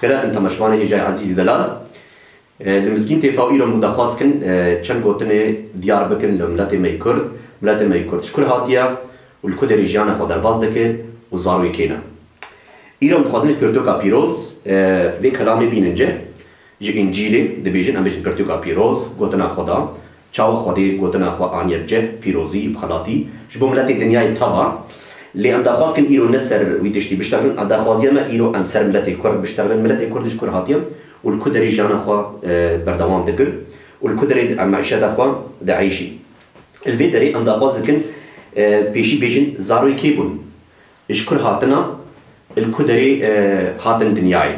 خيرات انت مشواني اجاي عزيزي دلال المسكين تفاوير مدخواس كن چند گوتنه دیار بکن لملت می کرد ملت می کرد شکر هاتیا والكل رجانا خود درباز دکن و زاروی کینا ایران خوازنش پرتوکا پیروز به کلامی بیننجه جی انجیلی دبیجن همیشه پرتوکا پیروز گوتنا خدا چاو خودی گوتنا خوا آنیب جه پیروزی بخلاتی شبو ملت دنیای توا لی ام دخواز کن ایرو نسر ویدشتی بشتغلن ام دخوازی ما ایرو ام سر ملت کرد بشتغلن ملت کرد شکر هاتیا والكل رجانا خوا بردوام دکن والكل معيشة خوا دعيشي الفيدري ام دخواز كن بيشي بيجن زاروي كيبون شكر هاتنا الكدري هاتن دنياي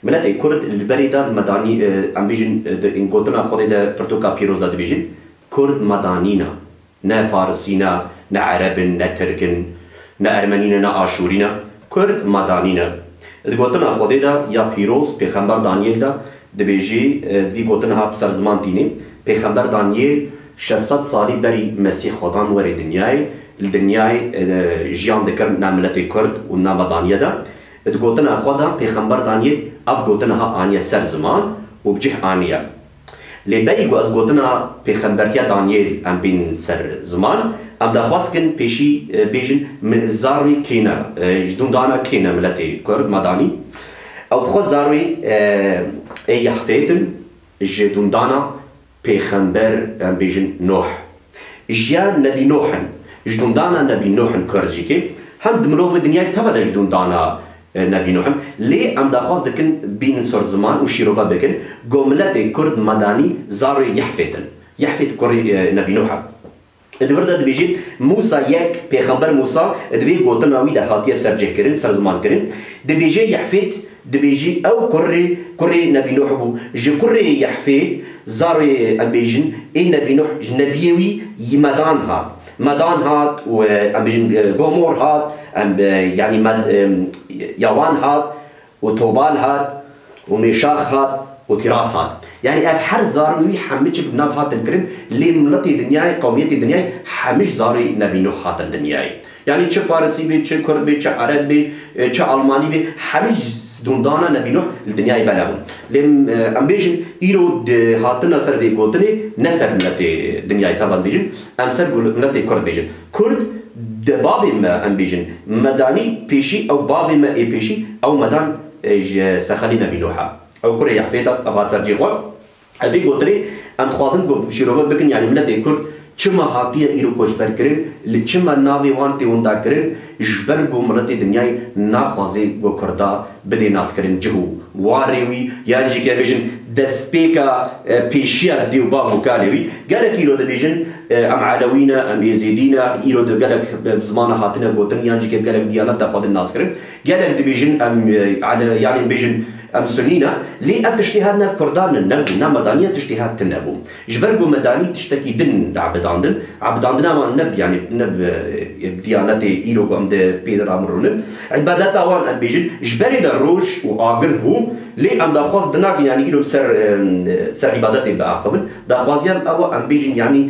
ملت كرد البريدة المداني ام بيجن ان قوتنا خودي دا برتوكا بيروز دا بيجن كرد مدانينا نا فارسينا نا عربن نا تركن نا ارمنينا نا آشورينا كرد مدانينا قوتنا خودي دا يا بيروز پیغمبر دانيل دا دبيجي دي قوتنا ها بسر زمان ديني پیغمبر دانيل 600 سالي بري مسيح خدان وري دنياي الدنياي جيان دكر ناملتي كرد ونام دانيا دا تقولنا خدا پیغمبر دانيل اف قوتنا ها آنيا سر زمان وبجه آنيا لبري قو از قوتنا پیغمبرتيا دانيل ام بين سر زمان ام دخواست كن پیشي بيجن من زاروي كينا جدون دانا كينا ملتي كرد مداني او خود زاروي يحفيتن جدون دانا پیغمبر بيجن نوح جيان نبي نوحن جدون دانا نبي نوحن كرجي كي هم دملو في دنيا تفدا جدون دانا نبي نوحن لي ام دخواست دكن بين سور زمان وشيروفا بكن قوملات كرد مداني زارو يحفيت كوري نبي نوح ادبردا بيجي موسى يك پیغمبر موسى ادوي قوتنا وي ده هاتيه بسر جه كرين سر زمان كرين دبيجي يحفيت دبيجي او كوري نبي نوح بو جي كوري يحفيت زارو امبيجن اي نبي نوح نبيوي يمدان هات و امبيجن غومور هات يعني يوان هات وتوبال هات وميشاخ هات وتراس هات يعني افحر زاروي حمج بناف هات الكريم اللي ملتي دنياي قوميتي دنياي حمج زاري نبي نوح هات الدنياي يعني تش فارسي بي تش كرد بي تش عرب بي تش الماني بي حمج دندانا نبي نوح الدنيا يبلغون لم امبيجن ايرو هاتنا سر بي قوتني نسر ملتي دنيا طبعا بيجن ام سر ملتي كرد بيجن كرد بابي ما امبيجن مداني بيشي او بابي ما اي بيشي او مدان سخلي نبي نوح او كوري يحفيتا افاتر جيغوا ابي قوتني ام خوازن قو شيروبا بكن يعني ملتي كرد چما هاتيه ايرو كوشبر كرين لچما ناوي وانتي وندا كرين جبر بو ملتي دنياي ناخوازي بو كردا بدي ناس كرين جهو واريوي يعني جي كبيجن دسبيكا بيشيا ديو بابو كاليوي قالك ايرو دبيجن ام علوينا ام يزيدينا ايرو قالك بزمان هاتنا بوتن يعني جي قالك ديانات تاخذ الناس كرين قالك دبيجن ام على يعني بيجن ام سنينا لي ام تشتهادنا في كردان النبو نام مدانية تشتهاد تنبو جبرقو مداني تشتكي دن عبداندنا ما نب يعني نب ديانتي ايرو ام دي بيدر امرون عبادات اوان ام بيجن جبري دا روش واغر هو لي ام دا خواز دناك يعني ايرو سر عبادتي باخبن دا خوازيان او ام بيجن يعني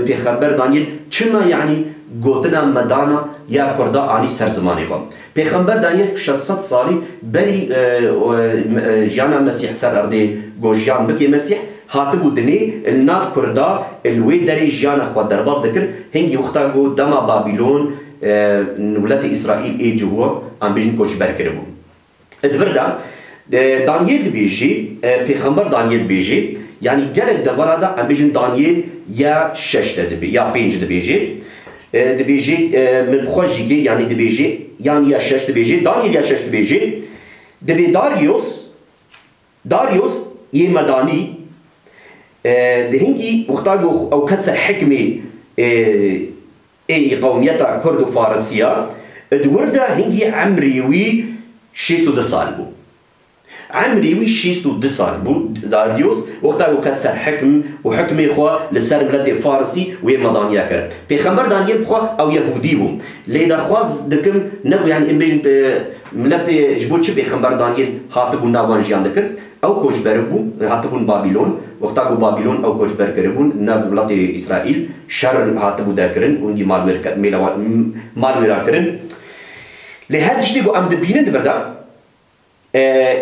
بيخبر دانيل چما يعني قوتنا مدانا يا كردا آني سر زماني غم پیغمبر دانيل 600 سالي بري جانا مسيح سر اردي گو جان بكي مسيح هاتبو دني الناف كردا الوي داري جانا خوا درباز دكر هنگي وقتا گو دما بابلون نولت اسرائيل اي جهو ام بيجن كوش بركربو ادوردا دانيل بيجي پیغمبر دانيل بيجي يعني گرك دوردا ام بيجن دانيل يا 6 دبي يا 5 دبيجي دبيجي من خوجي يعني دبيجي يعني يا 6 دبيجي دانيل يا 6 دبيجي دبي داريوس يمداني دهنجي وقتاغو او كسر حكمي اي قوميتا كرد وفارسيا ادوردا هنجي عمريوي 6 سالبو عمريوي 6 سالبو داريوس وقتاغو كسر حكم وحكمي خوا لسر بلاد فارسي ويمدانيا كر بيخمر دانيال خوا او يهودي بو ليدا خواز دكم نبو يعني امبيجن ملت جبوتش بيخمر دانيال هاتبو ناوان جيان دكر او كوش بربو هاتبون بابلون وقتاغو بابلون او كوش بركربون ناب بلاد اسرائيل شر هاتبو داكرن وندي مالوير كرن لهاد تشتيغو ام دبينه دبردا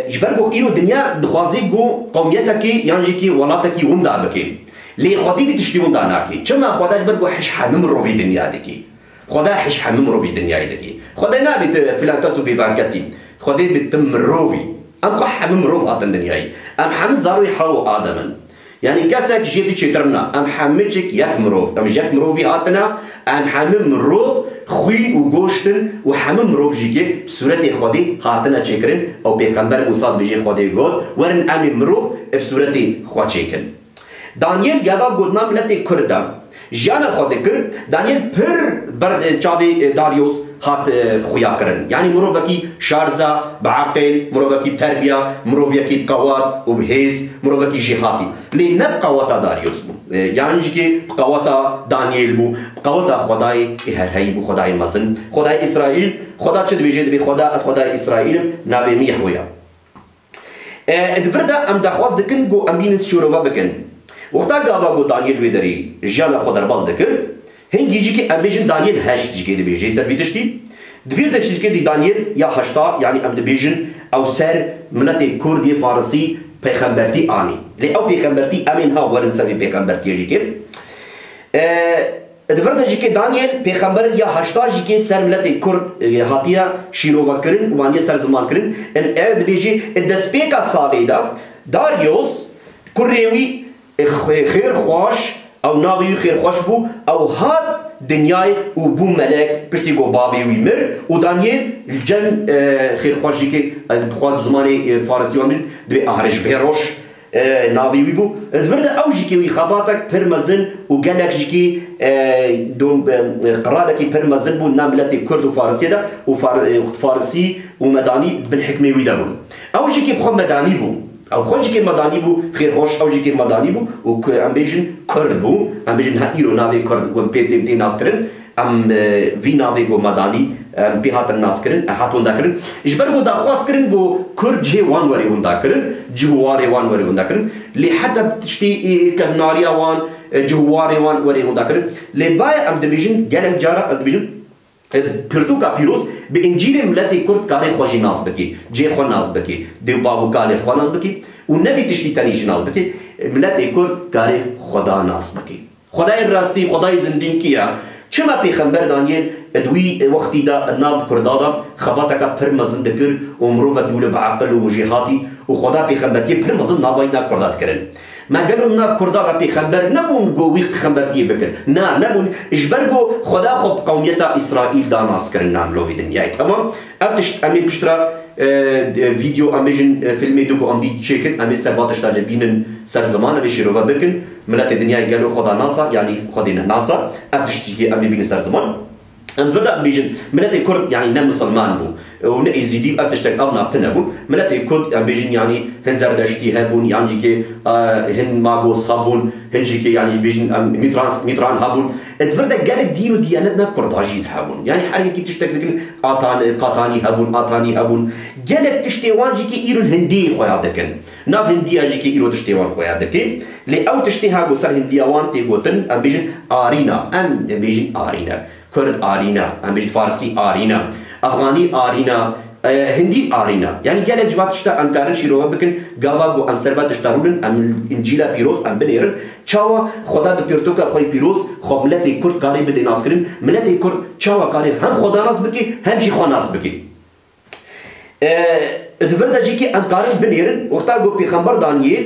جبرگو ایرو دنیا دخوازی گو قومیتکی یعنی کی ولاتکی وندا بکی لی خودی بیتشتی وندا ناکی چما خدا جبرگو حش حمم روی دنیا دکی خدا حش حمم روی دنیا دکی خدا نبید فلان کسو بیوان کسی خدا بیتم روی ام خو حمم رو آتن دنیای ام حمم زاروی حو آدمن يعني كاسك جيبي تشترنا ام حمجك يك مروف ام جاك مروفي هاتنا ام حمم مروف خوي وغوشتن وحمم مروف جيكي بسورة خودي هاتنا تشكرن او بيغمبر موسى بيجي خودي قول ورن ام مروف بسورة خوا تشكن دانيال جابا قدنا ملتي كردا جيانا خودي كرد دانيال پر برد چاوي داريوس هات خويا كرن يعني مروفكي شارزة بعقل مروفكي تربية مروفكي بقوات وبهيز مروفكي جهاتي لي نب قواتا داريوس بو يعني جيكي بقواتا دانيال بو بقواتا خداي هرهي بو خداي مزن خداي إسرائيل خدا چد بيجي بي خداي إسرائيل نابي ميحويا ادفردا ام دخواز دكن جو امبينس شوروا بكن وقتا قابا جو دانيال ويدري جانا خدر باز دكن هنگی جی که امبیجن دانیل هشت جی که دبیجی تربیتشتی دویر دشتی که دانیل یا هشتا یعنی ام دبیجن او سر ملت کردی فارسی پیغمبرتی آنی لی او پیغمبرتی امین ها ورن سوی پیغمبرتی جی که دویر دشتی که دانیل پیغمبر یا هشتا جی که سر ملت کرد هاتیا شیرووا کرن وانی سر زمان کرن ان دبیجی دسپیکا سالی دا داریوس کریوی خیر خواش او ناوی خیر خوش بو او هات دنیای و بو ملک پشتی گو بابی وی مر و دانیل جن خیر خوشی که بخواد زمان فارسیان بین دوی آهرش ویروش ناوی وی بو ورده او جی که وی خباتک پرمزن و گلک جی که قرادکی پرمزن بو ناملت کرد و فارسی دا و فارسی و مدانی بن حکمی وی دا بو او جی که بخواد مدانی بو او خودی که مدانی بو خیر خوش او جی که مدانی بو و ام بیجن کرد بو ام بیجن ها ایرو ناوی کرد و پیت دی ناس کرن ام وی ناوی گو مدانی ام پی هاتن ناس کرن هاتون دا کرن اجبر گو دخواست کرن گو کرد جه وان وری وندا کرن جواری وان وری وندا کرن لی حتی تشتی کناریا وان جواری وان وری وندا کرن لی بای ام دبیجن گلن جارا دبیجن پرتوکا پیروز به انجیل ملت کرد کاری خوشی ناز بکی جه خو ناز بکی دیو بابو کاری خو ناز بکی و نبی تشتی تنیش ناز بکی ملت کرد کاری خدا ناز بکی خدای راستی خدای زندگی کیا چما پیغمبر دانیل دوی وقتی دا ناب کردادا خباتکا پر مزن دکر و مروفت یول بعقل و جهاتی و خدا پیغمبرتی پر مزن نابای ناب کرداد کرن ما قالوا ناب كرداغا بيخبر نبون قوي خبرتي بكر نبون اجبرقو خدا خب قوميتا اسرائيل دا ناس كرن نعملو في دنياي تمام افتش امي بشترا فيديو اميجن فيلمي دوكو ام دي تشيكن امي سباتش تاج بينن سر زمان ابي شيروفا بكن ملات الدنيا قالوا خدا ناسا يعني خدينا ناسا افتش تيجي امي بين سر زمان ام بدا بيجن ملات الكرد يعني نم مسلمان بو ون يزيدي افتشتك او نافتنا بو ملات الكرد ام بيجن يعني هن زردشتي هبون يعني كي هن ماغو صابون هنجي كي يعني بيجن ميتران هابون اتفردا قالك دينو ديانتنا كرداجين هابون يعني حركه كي تشتك لكن قاطاني هابون قالك تشتيوان جي كي ايرو الهندي خويا دكن ناف هندي جي كي ايرو تشتيوان خويا دكن لي او تشتيها جو سر هنديوان تي غوتن ام بيجن ارينا ام بيجن ارينا كرد آرينا أمريكا فارسي آرينا أفغاني آرينا هندي آرينا يعني قال جوات تشتا أنكارن شيروها بكن قاوا جو أم سربات تشتارولن أم إنجيلا بيروس أم بنيرن چاوا خدا بپیرتوکا خوی پیروز خب ملت کرد کاری بده ناس کرن ملت کرد چاوا کاری هم خدا ناس بکی هم جی خوا ناس بکی دفردا جی که أنكارن بنيرن وقتا جو پیغمبر دانیل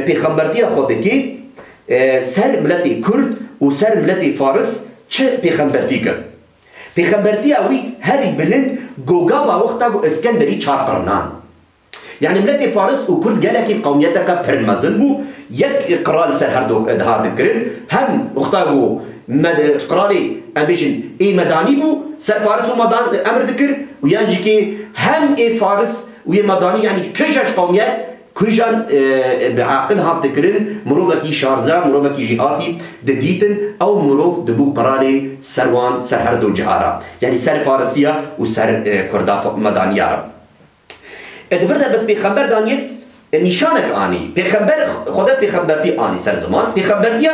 پیغمبرتی خود کی سر ملت کرد و سر ملت فارس چه پیغمبرتی کرد پیغمبرتی اوی هری بلند گوگا با وقتا گو اسکندری چار قرنان يعني ملت فارس و کرد گلکی قومیتکا پرمزن بو یک قرال سر هر دو ادها دکرن هم وقتا گو قرالی امبیشن ای مدانی بو سر فارس و مدان امر دکر و یعنی که هم ای فارس و ای مدانی يعني کشش قومیت كجان بعقل هات تكرن مروفكي شارزا مروفكي جهاتي دديتن او مروف دبو قراري سروان سر هر دو جهارا يعني سر فارسية و سر كردا مدانيا ادفردا بس بيخبر دانيل نشانك آني بيخبر خدا بيخبرتي آني سر زمان بيخبرتي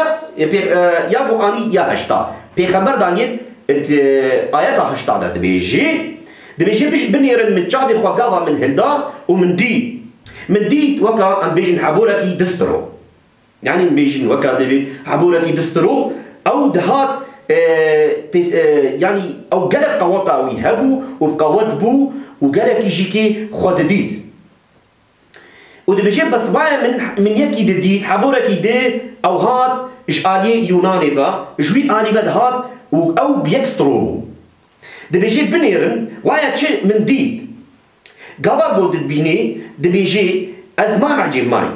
يا بو آني يا هشتا بيخبر دانيل آيات هشتا دا بيجي دبيجي بيش بنيرن من شعبي خوا قاضا من هلدا ومن دي من دي وكا ام بيجن حبوركي دسترو يعني بيجن وكا دبي حبوركي دسترو او دهات يعني او قلق قوطا ويهبو وبقوات بو وقلق يجيكي خوا ديد ودبيجي بس بايا من يكي ديد حبوركي دي او هات اش آلية يوناني با جوي آلي بد هات او بيكسترو دبيجي بنيرن وايا تشي من ديد قابا قود بيني دبيجي از ما معجب ماي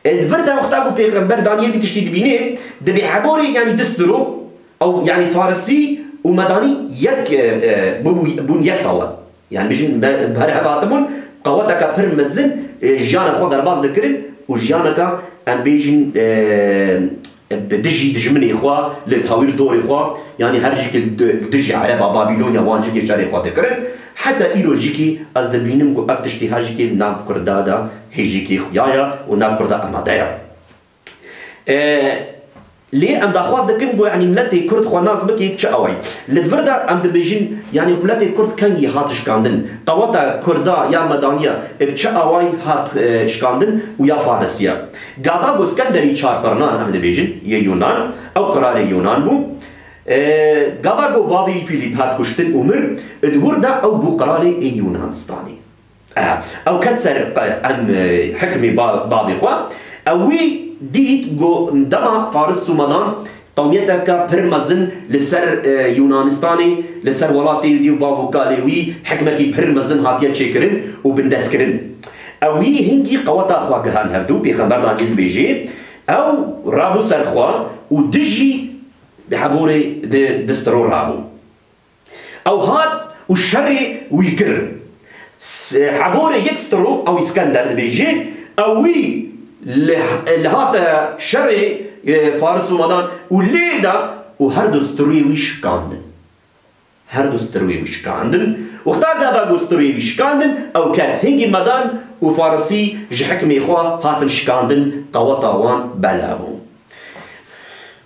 الفردا وقتا قو بيغمبر دانيال في تشتي دبيني دبي حبوري يعني دسترو او يعني فارسي ومداني يك بون يك طاوة يعني بيجين بهر هباتمون قواتك بر مزن جانا خو درباز دكرن وجانك ام بيجين بدجي دجمني اخوا لتهاوير دوري اخوا يعني هرجيك دجي على بابلونيا وانجيك شاري اخوا تكرن حتى ايروجيكي از دبينم كو اكتشتي هاجيكي نام كردادا هيجيكي خويايا ونام كردا امادايا ليه ام داخواز دكن بو يعني ملتي كرد خو ناس بكي تشاوي لدفردا ام دبيجين يعني ملتي كرد كانجي هاتش كاندن طواتا كردا يا مدانيا بتشاوي هات شكاندن ويا فارسيا غابا اسكندري تشاربرنا ام دبيجين يا يونان او قرار يونان بو غابا بو بابي فيليب هات كشتن عمر دوردا او بو قرار يونانستاني او كسر ام حكمي بابي خو اوي ديت جو دما فارس ومدان قوميتك برمزن لسر يونانستاني لسر ولاتي ديو بافو كاليوي حكمكي برمزن هاتيا تشيكرن وبندسكرن اوي هنجي قوتا خوا جهان هردو بيخبر دانجي بيجي او رابو سرخوا ودجي بحبوري دسترو رابو او هات وشري ويكر حبوري يكسترو او اسكندر بيجي اوي لهات شري فارس ومدان وليدا وهردو ستروي ويش كاندن هردو ستروي ويش كاندن وقتا قابا ستروي ويش كاندن او كات هنجي مدان وفارسي جحكمي خوا هاتن شكاندن قوطا وان بلابو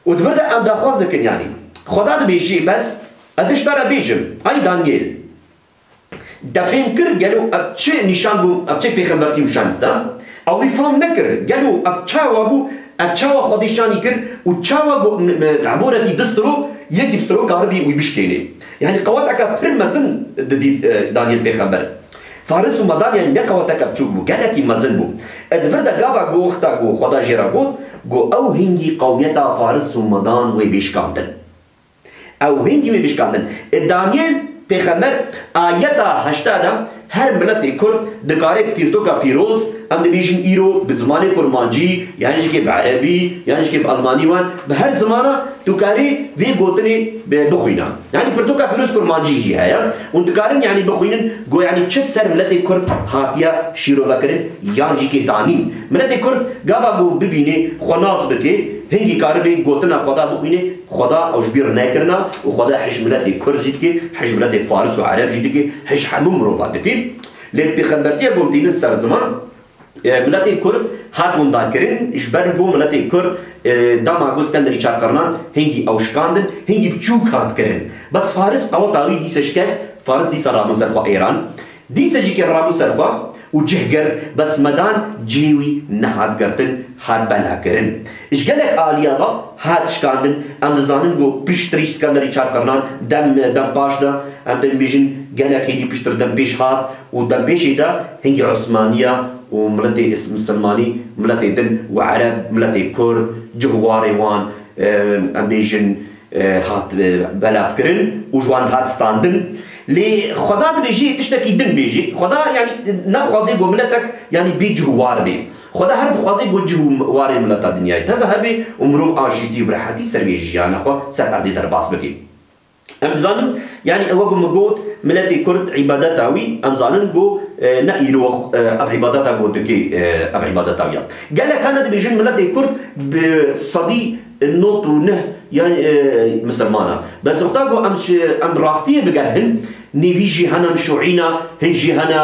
وتبردا ام داخواز دكن يعني خدا بيجي بس ازش ترى بيجم اي دانيال دفهم كر قالوا ابتشي نشان بو ابتشي بيخبرتي وشان دا او يفهم نكر قالوا ابتشاوا بو ابتشاوا خديشاني كر وتشاوا عبورتي دسترو يكي بسترو كاربي ويبشتيني يعني قواتك برمزن دانيال بيخبر فارس ومدان يعني ده قواتك بتشوف بو قالك مزن بو ادفردا قابا جو وقتا جو خدا جيرا جو او هنجي قوميتا فارس ومدان ويبشكاندن او هنجي ويبشكاندن دانيال پیغمبر آیتا هشتادا هر ملت کرد دکاره پیرتوکا پیروز ام دبیشن ایرو به زمان کرمانجی یعنی که به عربی یعنی که به آلمانی وان به هر زمانه دکاره وی گوتنی بخوینا یعنی پیرتوکا پیروز کرمانجی هی هیا اون دکارن یعنی بخوینن گو یعنی چه سر ملت کرد هاتیا شیرو وکرن یعنی که دانی ملت کرد گاوا گو ببینه خناس بکه هنگی کاربی گوتنا خدا بخوینه خدا اوجبیر نکرنا و خدا حش ملت کرد جید که حش ملت فارس و عرب جید که حش همه مروفات که لیت بخبرتیه بودین سر زمان ملت کرد هاتون داکرین اجبار گو ملت کرد داما گوسکندری چارکرنان هنگی اوشکاندن هنگی بچوک هات کرن بس فارس قوت آوی دیسه شکست فارس دیسه رامو سرخوا ایران دیسه جی که رامو سرخوا و جهگر بس مدان جیوی نهاد گرتن هاد بلا کرن اشگلک آلیا با هاد شکاندن ام دزانن گو پیشتری اسکندری چارکرنان دم پاش دا ام دن بیجن گلک هیدی پیشتر دم پیش هاد و دم پیشی دا هنگی عثمانیه وملت مسلماني ملت دن وعرب ملت كرد جهواري وان امبيجن هات بلاف كرن وجوان هات ستاندن لي خدا بيجي تشتكي دن بيجي خدا يعني نخوازي بو ملتك يعني بي جهوار بي خدا هر خوازي بو جهواري ملت الدنيا تذهبي ومرو اجيدي برحتي سربيجي يعني خو سر ارضي درباس بكي ام زانم يعني اوغو مغوت ملتي كرد عبادتاوي ام زانن جو نايلو اب عبادتا غودكي اب عبادتاويا قال لك انا بيجن ملتي كرد بصدي النوت ونه يعني مسلمانا بس وقتاغو ام راستيه بقرهن نيفيجي هنا مشوعينا هنجي هنا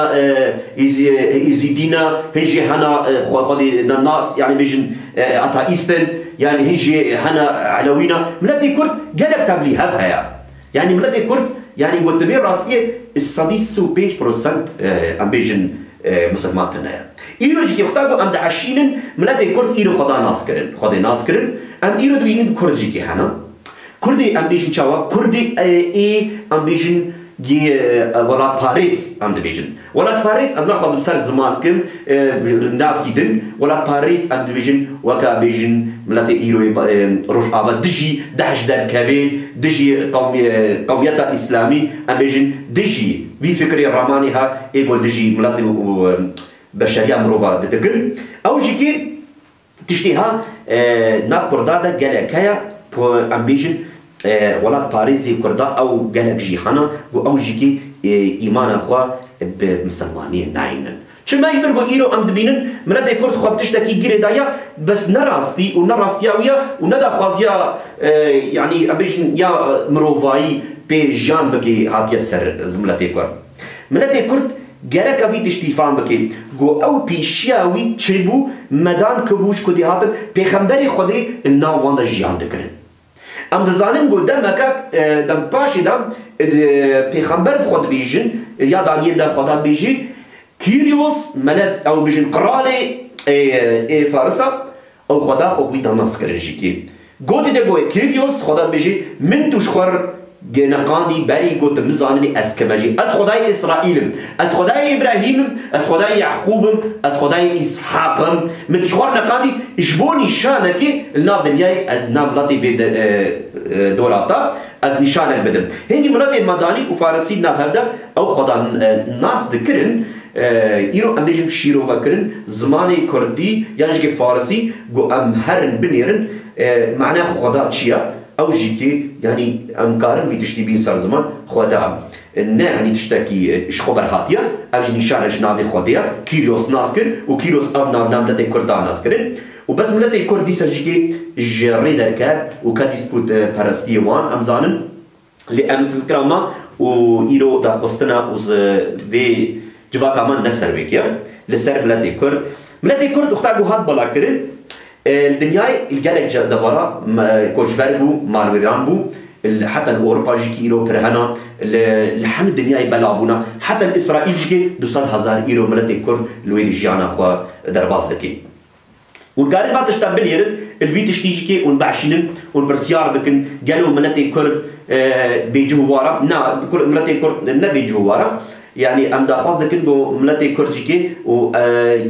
يزيدينا هنجي هنا خدي الناس يعني بيجن اتايستن يعني هنجي هنا علوينا ملتي كرد قال لك تبلي هذا يعني ملت كرد يعني قلت بين راسية السادس وبيج بروسنت ام بيجن مسلمان تنايا إيرو جي كيختاروا أم دعشينن ملاتي كرد إيرو خدا ناس كرن أم إيرو دوينن كرد جي كهانا كردي أم بيجن شوا كردي أم بيجن جي ولا باريس أم دبيجن ولا باريس أزنا خاطر بسر زمان كم ناف كيدن ولا باريس أم دبيجن وكا بيجن ملاتي إيرو روش آبا دجي دهش در كابي دجي قومية إسلامي أم بيجن دجي في فكرة راماني ها يقول دجي ملاتي بشرية مروفا دتقل أو جيكي تشتيها ناف كردادا قالك هيا أم بيجن ولا باريسي كردا أو قالك جيحانا أو جيكي إيمان أخوا بمسلمانية ناينن چما يبرو إيرو أم دبينن ملاتي كرد خواب تشتكي جيري دايا بس نراستي ونراستياوية وندا خوازيا يعني أم بيجن يا مروفاي بجان بكي هاتيا سر زملاتي كرد ملاتي كرد گرک اوی تشتیفان بکی گو او پیشیاوی چبو مدان کبوش کدی هاتن پیغمبر خودی ناوان دا جیان دکرن ام دزانم گو دمکا دم پاشی دم پیغمبر خود بیجن یا دانیل دا خدا بیجی کیریوس ملت او بیجن قرالی فارسا او خدا خو بوی داناس کرن جی کی گو دیده گو کیریوس خدا بیجی من توش خور جنقاندي بري قلت مزانني أسكمجي أس خداي إسرائيل أس خداي إبراهيم أس خداي يعقوب أس خداي إسحاق من تشخور نقاندي إجبوني شانكي الناب دنياي أز ناب لاتي في دولاتا أز نشانك بدم هنجي مناطق مداني وفارسي نافهدا أو خدا ناس ذكرن إيرو أم بيجم شيرو فكرن زماني كردي يعني جي فارسي جو أم هرن بنيرن معناه خدا تشيا أو جيكي يعني أمكارن بيتشتي بين صار زمان خدا يعني تشتكي شخبر هاتيا أجي نشان جنابي خديا كيروس ناسكر وكيروس أبنا نملة كردان ناسكرن وبس ملة كردي سجيكي جري دركاب وكديسبوت باراستيوان أمزانن لأن فكرة ما وإيرو دا قصتنا وز في جوا كمان نسر بيكيا لسر ملة كرد اختاروا هاد بلا كرن الدنيا الجالك دوارا كوشبر بو مالوريان بو حتى الأوروبا جيكي إيرو برهنا لحم الدنيا يبلعبونا حتى الإسرائيل جيكي 200,000 إيرو ملتي كرد لويد جيانا خوا درباز دكي والقارن بعد تشتغل يرن الفيت تشتيجيكي ونبعشينن ونبرسيار بكن قالوا ملتي كرد بيجوارا نا ملتي كرد نا بيجوارا يعني ام داخواز دکن گو ملت کرجی و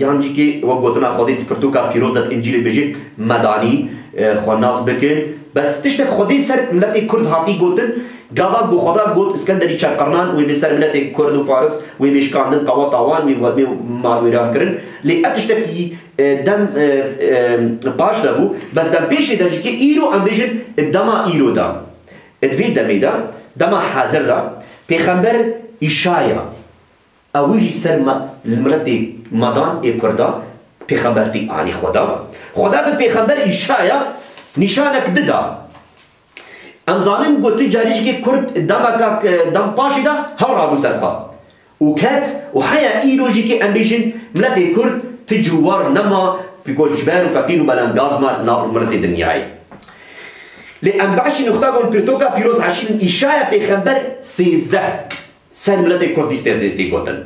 یان جی که و گوتنا خودی کرتو کا پیروز دت انجیل بجی مدانی خناس بکن بس تشت خودی سر ملت کرد هاتی گوتن گاوا گو خدا گوت اسکندری چرقرنان و بسر ملت کرد و فارس و بیشکاندن قوا طوان و مارویران کرن لی اتشتکی دم باش دبو بس دم پیش دجی که ایرو ام بجن دما ایرو دا ادوی دمی دا دما حاضر دا پیغمبر إشايا أوجي سرما المرتي مدان كردا بيخبرتي آني خدا بيخبر إشايا نشانك ددا أمزانن قلت جاريش كي كرد دم باشي دا هورا بو سرقا وكات وحيا إيروجي كي أمبيشن ملتي كرد تجوار نما بيكوش جبار وفقير وبلان غازما نار مرتي دنياي لأن بعشي نختاقون برتوكا بيروز عشين إشايا بيخبر 13 سن ملت کردستان تیگوتن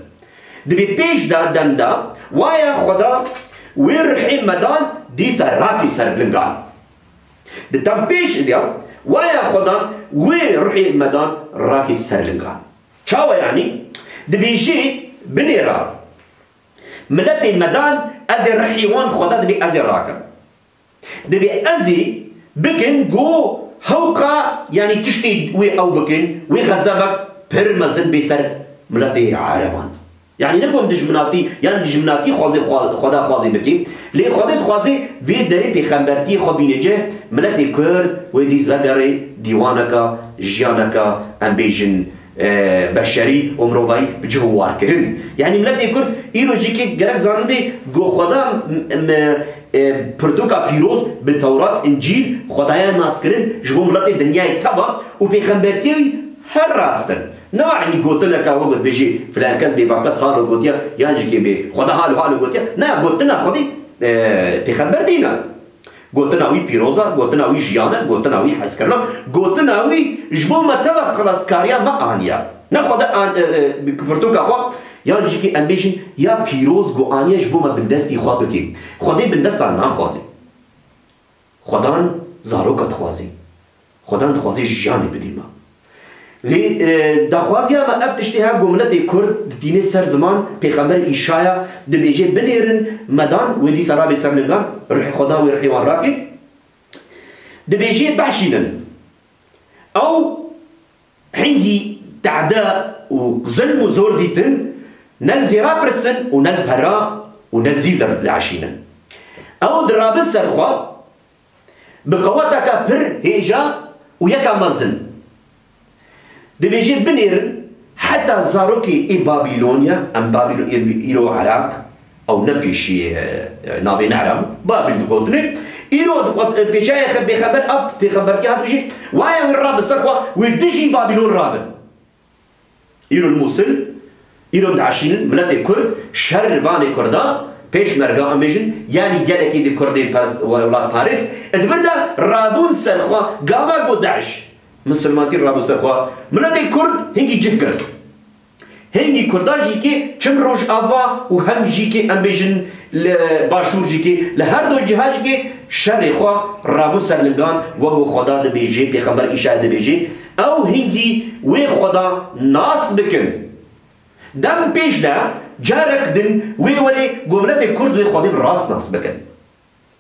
دبی پیش دادن دا ویا خدا ورحی مدان دیسا راکی سرگلنگان دتم پیش دیا ویا خدا ورحی مدان راکی سرگلنگان چاوا یعنی دبی جی بنیرا ملت مدان از رحیوان خدا دبی از راکن دبی ازی بکن گو هوقا يعني تشتي وي او بكن وي غزبك برمزن بيسر ملتي عربان يعني نكون دجمناتي يعني دجمناتي خوازي خدا خوازي بكي لي خدا خوازي في دري بيخمبرتي خبينجه ملتي كرد وديز بدري ديوانكا جيانكا امبيجن بشري ومروفاي بجوار كرن يعني ملتي كرد ايرو جيكي جرك زانبي جو خدا پرتوكا بيروز بالتوراة انجيل خدايا ناس كرن جبو ملتي دنيا تبا وبيخمبرتي هر راستن نوع يعني قلت لك وقت بيجي فلان كذا بيفكس حاله قلتيا يعني جي بي خدا حاله قلتيا نا قلت لنا خدي بيخبرتينا گوتناوی پیروزا، گوتناوی جیانه، گوتناوی حس کرنا، گوتناوی جبو متوه خلاص کاریا ما آنیا. نه خدا پرتو که خوا یا نجی که انبیشن یا پیروز گو آنیا جبو ما بندستی خواه بکی. خدا بندست آن نخوازی. خدا زاروکت خوازی. خدا خوازی جیانی بدیما. لی دخوازی ما افتشتها گملت کرد دینه سر زمان پیغمبر ایشایا دبیجه بنیرن مدان و دی سرابی سرنگان روح خدا و روح وان راکی دبیجه بحشینن او هنگی تعداء و ظلم و زور دیتن نل زیرا پرسن و نل پرا و نل زیب لعشینن او درابس سرخوا بقوتا که پر هیجا و یکا مزن دبیجه بنیرن حتی زاروکی ای بابیلونیا ام بابیلون ایرو عراق او نپیشی نابین عرب بابل دقوتنی ایرو پیشای بخبر اف بخبر که هات بشی وایا وی راب سرخوا وی دشی بابیلون رابن ایرو الموصل ایرو دعشینن ملت کرد شر وان کردا پیش مرگا امیجن یعنی گلکی دی کردی ولاد پاریس ادبردا رابون سرخوا گاوا گو داعش مسلمانتی رابو سرخوا ملت کرد هنگی جه کرد هنگی کردا جی که چند روش آوا و هم جی که امیجن باشور جی که لهر دو جهه جی که شر خوا رابو سرلنگان وگو خدا ده بیجه پیغمبر ایشای ده بیجه او هنگی وی خدا ناس بکن دم پیش ده جارک دن وی ولی گملت کرد وی خدا راست ناس بکن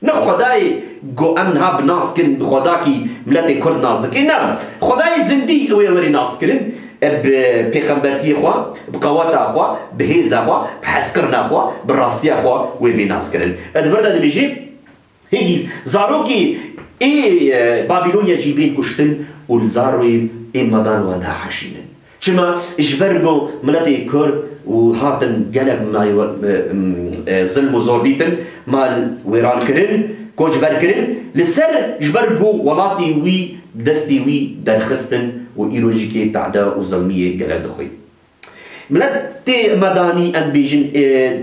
نه خدای گو امنها بناس کن خدا کی ملت کرد ناس دکن نه خدای زندی وی ولی ناس کرن بپیغمبرتی خوا بقواتا خوا بهیزا خوا بحسکرنا خوا براستی خوا وی بی ناس کرن ادورده دی بیجی هنگیز زاروکی ای بابیلونیا جیبین کشتن و زاروی ای مدان و ناحشینن چما اجبرگو ملت کرد و هاتن گلک مای ظلم و زور دیتن مال ویران کرن کوچبر کرن لسر اجبرگو ولاتی وی دستی وی درخستن و ایروجی که تعدا و ظلمیه گلک دخوی ملت مدانی ان بیجن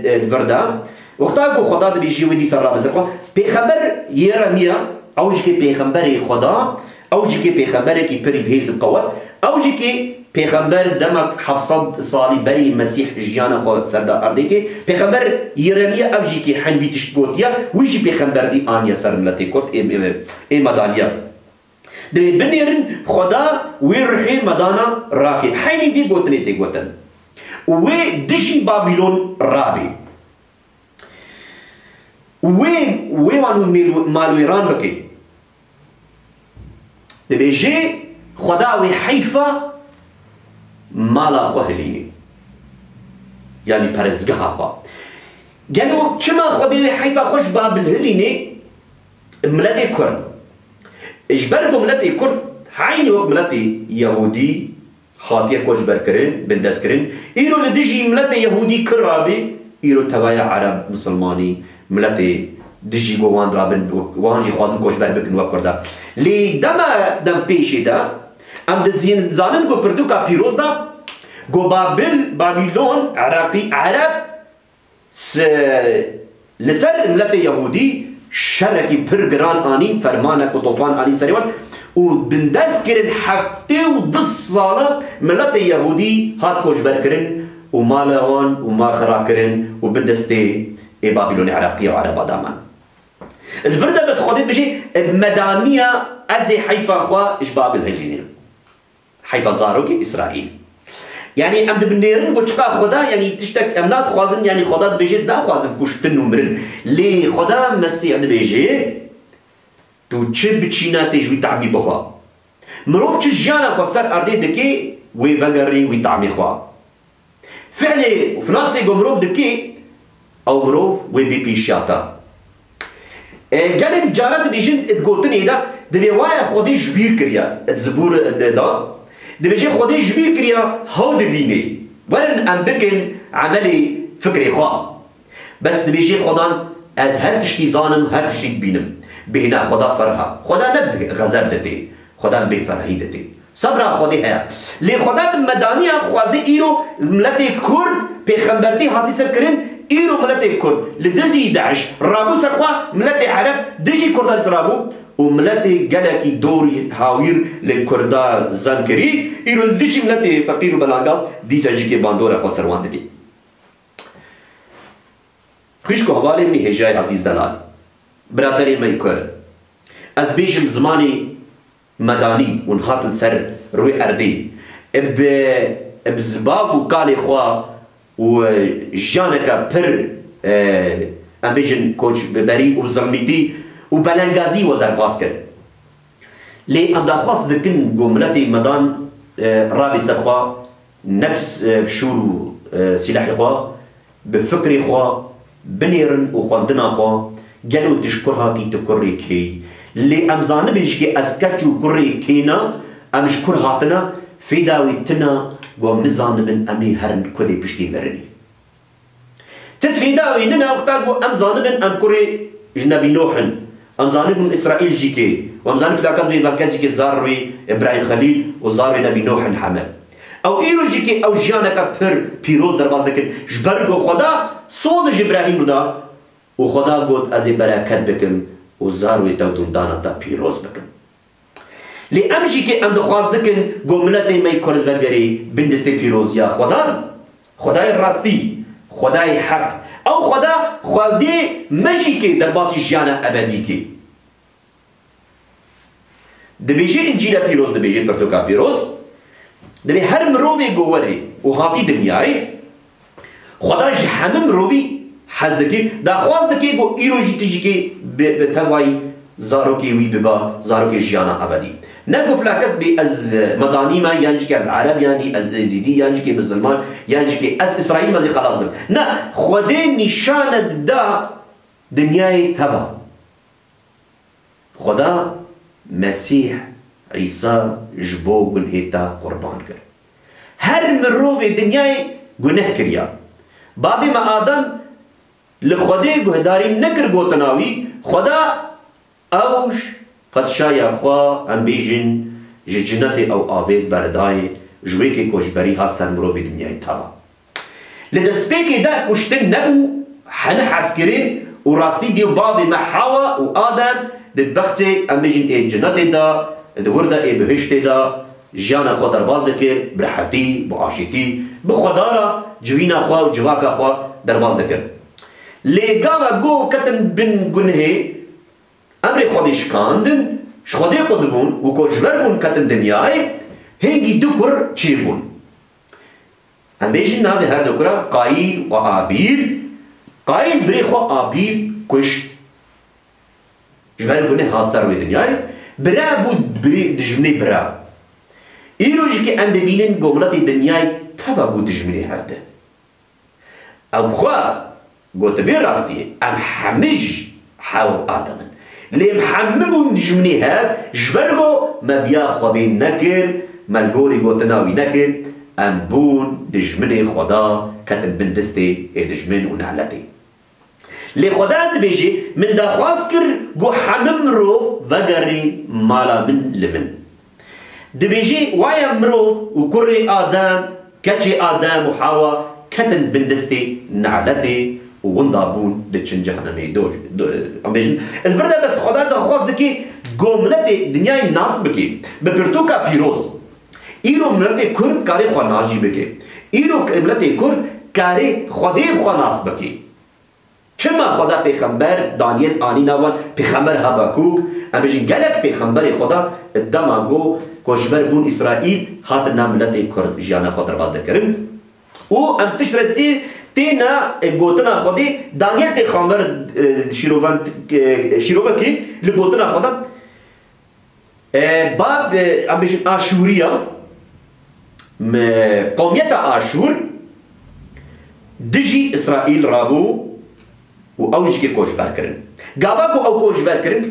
الوردا وقتا کو خدا د بیجی ودی سر رابطه خو پیغمبر یرمیا اوج که پیغمبر خدا اوج که پیغمبر کی پری بهز قوت اوج که پیغمبر دمک 700 سالی بری مسیح جیانا خود سردا ارده که پیغمبر یرمیا اوجی که حنبی تشتگوتیا ویجی پیغمبر دی آنیا سر ملتی کرد ای مدانیا دمی بنیرن خدا وی روحی مدانا راکی حینی دی گوتنی تی گوتن وی دشی بابیلون رابی وی وانو مالویران بکی دمی جه خدا وی حیفا مالا خوهلینی یعنی پرزگاه خوا گلو چما خودی حیفا خوش بابل هلینی ملت کرد اجبرگو ملت کرد حین وقت ملت یهودی خاطیه کش برکرین بندست کرین ایرو لدیجی ملت یهودی کرابی ایرو توای عرب مسلمانی ملت دیجی گو وان رابن وانجی خوازن کش بر بکن وقت کرده لی دم پیشی دا ام دزین زانن گو پردو کا پیروز دا گو بابیلون عراقی عرب لسر ملت یهودی شرکی پر گران آنی فرمانک و طوفان آنی سریوان و بندست کرن هفته و 10 ساله ملت یهودی هات کش بر کرن و مالوان و ما خراب کرن و بندست ای بابیلون عراقی و عرب آدامان الفرده بس خودت بشي مدانية أزي حيفا خوا إش بابل هجينين حيفا زاروكي إسرائيل يعني أم دبنيرن قوشقا خدا يعني تشتك أمنات خوازن يعني خدا دبيجي دا خوازن كشتن ومرن لي خدا مسيح دبيجي تو چه بچينا تيجوي تعمي بخوا مروف چه جانا خسر أردي دكي وي وغري وي تعمي خوا فعلي وفناسي قو مروف دكي أو مروف وي بي بيشياتا گلک جارت بیشن ادگوتن ایدا دبی وای خودی جبیر کریا زبور دا دبیجه خودی جبیر کریا هاو دبینه ورن ام بکن عملی فکری خواه بس دبیجه خودان از هر تشتی زانم هر تشتی بینم بهنا خدا فرها خدا نب غضب دته خدا به فرحی دته صبر خودی ہے لی خدا مدانی خوازی ایرو ملت کرد پیغمبردی حاتی سر کرن إيرو ملتي كرد لدزي داعش رابو سرخوا ملتي عرب دجي كردان سرابو وملتي جلكي دوري هاوير للكردا زنكري إيرو دجي ملتي فقير بلانغاز دي سجي كي باندورا خو سروان دكي خشكو حوالي مني هجاي عزيز دلال برادري من كرد از بيجم زماني مداني ونهاتن سر روي أردي بزباب وقالي خوا وجانكا بر أمبيجن كوش ببري وزغميتي وبلنغازي ودر باسكر لي أم داخواس دكن قوملتي مدان رابي سرخوا نفس بشور سلاحي خوا بفكري خوا بنيرن وخواندنا خوا جلو تشكرها تي تكري كي لي أم زانبش كي أسكتشو كري كينا أم شكرهاتنا في داويتنا ومزان من أمي هرن كودي بشتي مرني تفي داوي ننا وقتاقو أم زانبن أم كوري جنبي نوحن أم زانبن إسرائيل جيكي وأم زانب فلاكاز بي فاكازي كي زاروي إبراهيم خليل وزاروي نبي نوحن حمل أو إيرو جيكي أو جانكا بر بيروز درباز دكن جبرگو خدا صوز إبراهيم دا وخدا قوت أزي براكت بكم وزاروي تودون دانا تا بيروز بكم لأمشي كي أم دخواز دكن قوملتي ماي كرد بلغري بندستي بيروزيا خداي الراستي خداي حق أو خداي مجي كي درباسي جيانا أبدي كي دبيجي إنجيلا بيروز دبيجي برتوكا بيروز دبي هر مروفي قووري وهاتي دنياي خدا جحمم مروفي حزدكي دخواز دكي قو إيرو جيتي كي بتواي زاروكي وي ببا زاروكي جيانا أبدي نقف لكس بي از مداني ما يعني كي از عرب يعني از زيدي يعني كي مسلمان يعني كي از إسرائيل مازي خلاص من نا خدين نشانك دا دنياي تبا خدا مسيح عيسى جبو قنهيتا قربان كر هر مروفي دنياي قنه كريا بابي ما آدم لخدي قهداري نكر قوتناوي خدا اوش پادشاهی خوا ام بیجن جنت او آوید بردای جوی که کشبری ها سر مروی دنیای تاوا لدسپی که دا کشتن نبو حنه حسکرین و راستی دیو باب محاوا و آدم دبخت ام بیجن ای جنت دا دورده ای بهشت دا جانا خوا در باز دکر برحتی بعاشتی بخدا را جوینا خوا و جواکا خوا در باز دکر لگاما گو کتن بن گنه امر خودی شکاندن شخودی خود بون و کجبر بون کتن دنیای هنگی دو کر چی بون ام بیشن نام هر دو کرا قایل و آبیل قایل بری خو آبیل کشت جبر بونه حادثه روی دنیای برا بود بری دجمنی برا ایروژی که ام ببینن گملت دنیای تبا بود دجمنی هرده او خواه گوته بی راستیه ام همش حاو آدمن لیم حممون دجمنی هر جبرگو مبیا خودی نکر ملگوری گوتناوی نکر ام بون دجمنی خدا کتن بندستی دجمن و نعلتی لی خدا دبیجی من دخواست کر گو حمم رو وگری مالا من لمن دبیجی وایم رو و کری آدم کچی آدم و حوا کتن بندستی نعلتی وندابون دچن جهنمی دوش ام بیشن از برده بس خدا دخواست دکی گملت دنیای ناس بکی بپرتوکا پیروز ایرو ملت کرد کاری خوا ناجی بکی ایرو ملت کرد کاری خودی خوا ناس بکی چما خدا پیغمبر دانیل آنی نوان پیغمبر حبکوک ام بیشن گلک پیغمبر خدا دماغو کشبر بون اسرائیل هات نملت کرد جیانا خود رواز دکرم و ام تشترتی تینا گوتنا خودی دانیل پیغمبر شیروکی لگوتنا خدا باب ام بیشن آشوریا قومیت آشور دجی اسرائیل رابو و اوجی که کوشبر کرن گاوا کو او کوشبر کرن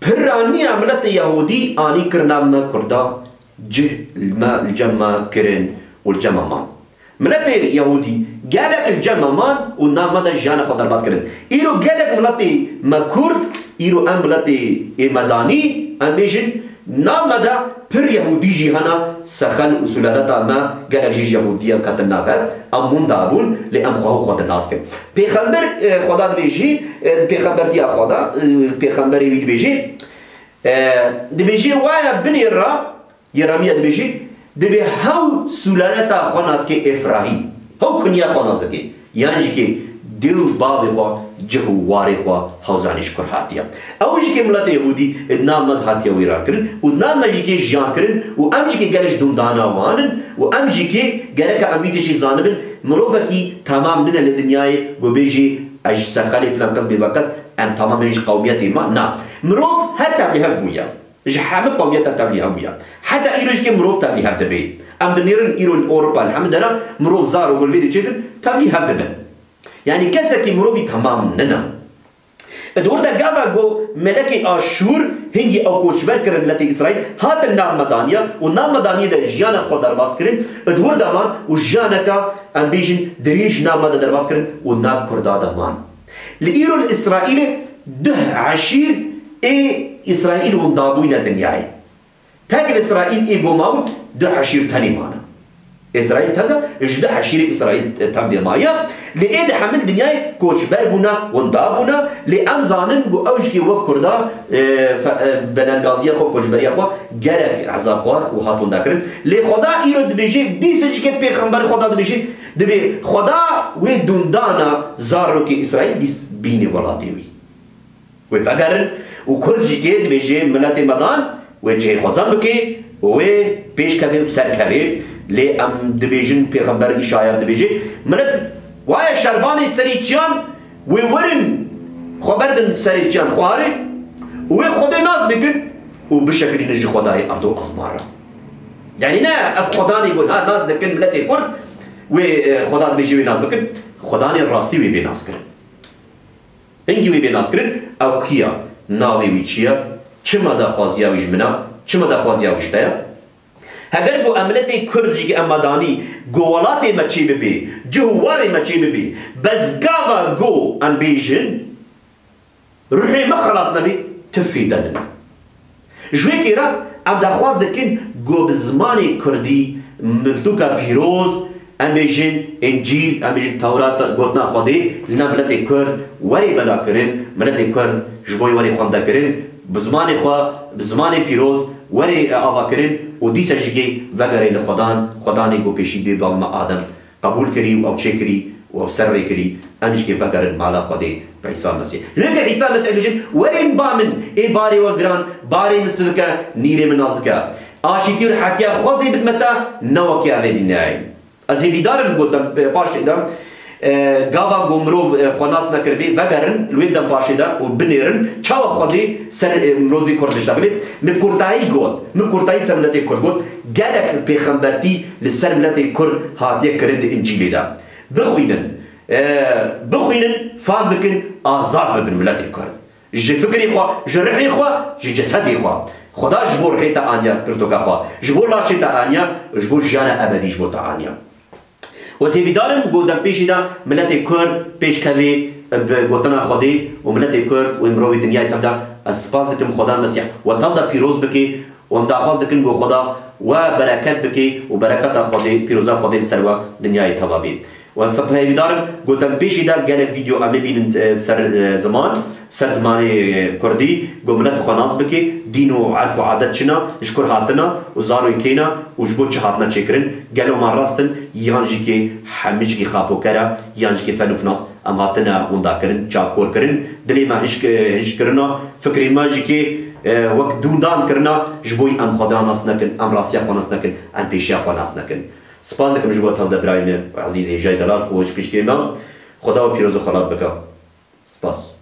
پرانی عملت یهودی آنی کرنامنا کردا جه الجمع کرن والجمع مان ملت يهودي قالك الجمع مان ونام مدى جانا خدر باس كرن إيرو قالك ملتي ما كرد إيرو أم ملتي مداني أم بيجن نامدا پر يهودي جهانا سخن وسلالتا ما قال جيج يهودية كتنا فات أمون دابون لأم خواهو خود الناس كن پیغمبر خدا دبيجي پیغمبر ديا خدا پیغمبر يويد بيجي دبيجي وايا بني را يرامية دبيجي دبي هاو سلالتا خوناس كي إفراهيم هاو كنيا خوناس دكي يعني كي دل بابي خوا جهو واري خوا هاوزانيش كر هاتيا اوش كي ملت يهودي ادنام مد هاتيا ويران كرن ودنام مجي كي جان كرن و امجي كي گلش دوندانا وانن و امجي كي گرك اميدشي زانبن مروفا كي تمام من الدنياي گو بيجي اج سخالي فلان كس بيبكس ام تمام مش قوميات ما نا مروف حتى بهبويا جحامل قوميات تبلي هبويا حتى ايروش كي مروف تبلي هبدبي ام دنيرن ايرون اوروبا الحمد لله مروف زارو والفيديو تشيدن تبلي هبدبن يعني كسكي مروفي تمام ننا ادور دا قابا جو ملكي آشور هنجي او كوشبر كرن لتي اسرائيل هات النام مدانيا ونام مدانيا دا جيانا خود درباس كرن ادور دا مان وجانكا انبيجن دريج نام دا درباس كرن ونام كردا دا مان لإيرو الإسرائيل ده عشير اي إسرائيل وندابوين الدنياي تاكل إسرائيل اي قوماوت ده عشير تاني مانا إسرائيل تبدا جدا عشيرة إسرائيل تبدا مايا لإيد حمل دنياي كوشبر بونا وندابونا لأمزانن بو أوجي وكردا بنغازيا خو كوشبريا خو جرك عذاب خوار وهاتون داكرن لخدا إيرو دبيجي ديسج كي پیغمبر خدا دبيجي دبي خدا ودوندانا زارو كي إسرائيل ديس بيني ولاتيوي وفقرن وكل جيكي دبيجي ملات مدان وجه خزان بكي وبيش كفي وسر كفي لي ام دبيجن پیغمبر اشعيا دبيجي ملت وايا شرباني سريتشان وورن خبردن سريتشان خواري وخدي ناس بكن وبشكل نجي خداي ارضو ازمارا يعني نا اف خداني يقول ها ناس دكن ملتي كرد وخدا دبيجي ناس بكن خداني راستي وي بناس كرن انجي وي بناس كرن او كيا ناوي ويچيا چما دا خوازيا ويج منا چما دا خوازيا ويشتايا هگر بو عملت کردی که امدانی گوالات مچی ببی جوار مچی ببی بس گاوا گو انبیجن روحی ما خلاص نبی تفیدن جوی که را ام دخواست دکن گو بزمانی کردی مردوکا پیروز انبیجن انجیل انبیجن تورات گوتنا خودی لنبلت کرد وری بلا کرن ملت کرد جبوی وری خونده کرن بزمانی خواه بزمانی پیروز وری آوا کرن و دیسا جگه وگره خدانی گو پیشی بی با آدم قبول کری و او چه کری و او سر کری امش که وگره مالا خودی عیسی مسیح لکه عیسی مسیح بجن ورین بامن ای باری و گران باری مسلکه نیره منازکه آشیتی و حتیا خوزی بدمتا نوکی آویدی نای از هیوی دارم گوتم پاش ایدم گاوا گمرو خوناس نکربی وگرن لوید دم پاشیدا و بنیرن چاو خودی سر مروی کردش دبلی مکورتایی گود مکورتایی سر ملت کرد گود گلک پیغمبرتی لسر ملت کرد هاتیه کرد انجیلی دا بخوینن فهم بکن آزاد ببن ملت کرد جه فکری خوا جه رحی خوا جه جسدی خوا خدا جبور حیتا آنیا پرتوکا خوا جبور لاشیتا آنیا جبور جان ابدی جبور تا آنیا وسيفي دارن قدام بيشي دا ملت كرد بيش كوي بقطنا خدي وملت كرد ومروي الدنيا تبدا اسباس دكم خدا المسيح وتبدا بيروز بكي ومداخل دكم جو خدا وبركات بكي وبركات خدي بيروزا خدي سروا دنيا تبابي وسيفي دارن قدام بيشي دا قال فيديو امي بين سر زمان كردي قملت خناس بكي دينو عرفوا عادات شنا اشكر هاتنا وزارو يكينا وجبوت هاتنا تشكرن قالوا ما راستن يانجي كي حمج كي خابو كرا يانجي كي فنو فناس ام هاتنا وندا كرن چاف كور كرن دلي ما هش كرنا فكري ما جي كي وقت دوندان كرنا جبوي ام خدا ناس نكن ام راستيا خناس نكن ام بيشيا خناس نكن سپاس دکم جبوت هفته برایم عزیزی جای دلال خوش پیش کردم خدا و پیروز و خلات بکا سپاس